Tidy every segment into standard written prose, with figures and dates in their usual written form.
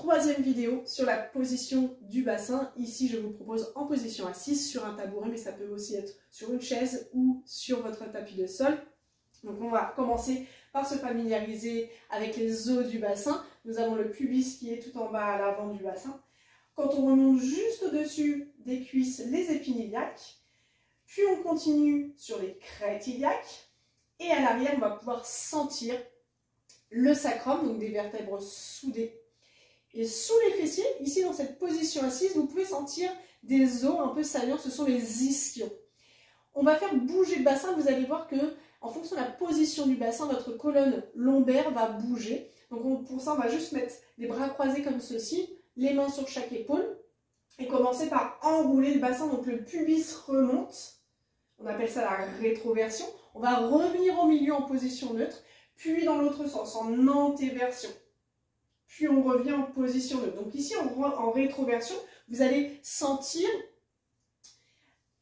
troisième vidéo sur la position du bassin. Ici, je vous propose en position assise sur un tabouret, mais ça peut aussi être sur une chaise ou sur votre tapis de sol. Donc on va commencer par se familiariser avec les os du bassin. Nous avons le pubis qui est tout en bas à l'avant du bassin. Quand on remonte juste au-dessus des cuisses, les épiniliaques. Puis on continue sur les crêtes iliaques. Et à l'arrière, on va pouvoir sentir le sacrum, donc des vertèbres soudées. Et sous les fessiers, ici dans cette position assise, vous pouvez sentir des os un peu saillants, ce sont les ischions. On va faire bouger le bassin, vous allez voir que en fonction de la position du bassin, votre colonne lombaire va bouger. Donc pour ça, on va juste mettre les bras croisés comme ceci, les mains sur chaque épaule, et commencer par enrouler le bassin, donc le pubis remonte. On appelle ça la rétroversion. On va revenir au milieu en position neutre, puis dans l'autre sens, en antéversion. Puis on revient en position neutre. Donc ici, en rétroversion, vous allez sentir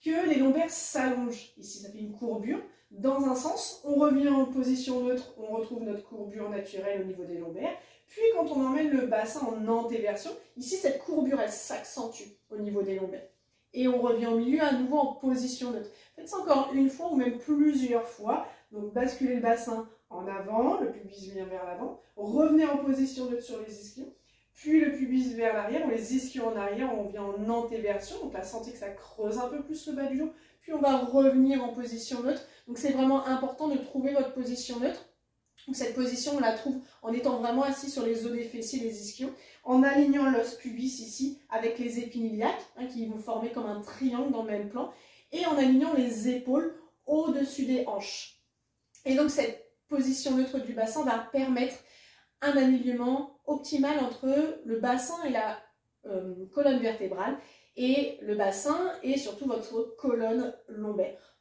que les lombaires s'allongent. Ici, ça fait une courbure. Dans un sens, on revient en position neutre, on retrouve notre courbure naturelle au niveau des lombaires. Puis quand on emmène le bassin en antéversion, ici, cette courbure, elle s'accentue au niveau des lombaires. Et on revient au milieu à nouveau en position neutre. Faites ça encore une fois ou même plusieurs fois. Donc basculez le bassin en avant, le pubis vient vers l'avant. Revenez en position neutre sur les ischions. Puis le pubis vers l'arrière, ou les ischions en arrière, on vient en antéversion. Donc là, sentez que ça creuse un peu plus le bas du dos. Puis on va revenir en position neutre. Donc c'est vraiment important de trouver votre position neutre. Donc cette position, on la trouve en étant vraiment assis sur les os des fessiers, les ischions, en alignant l'os pubis ici avec les épiniliaques, qui vont former comme un triangle dans le même plan, et en alignant les épaules au-dessus des hanches. Et donc cette position neutre du bassin va permettre un alignement optimal entre le bassin et la colonne vertébrale, et le bassin et surtout votre colonne lombaire.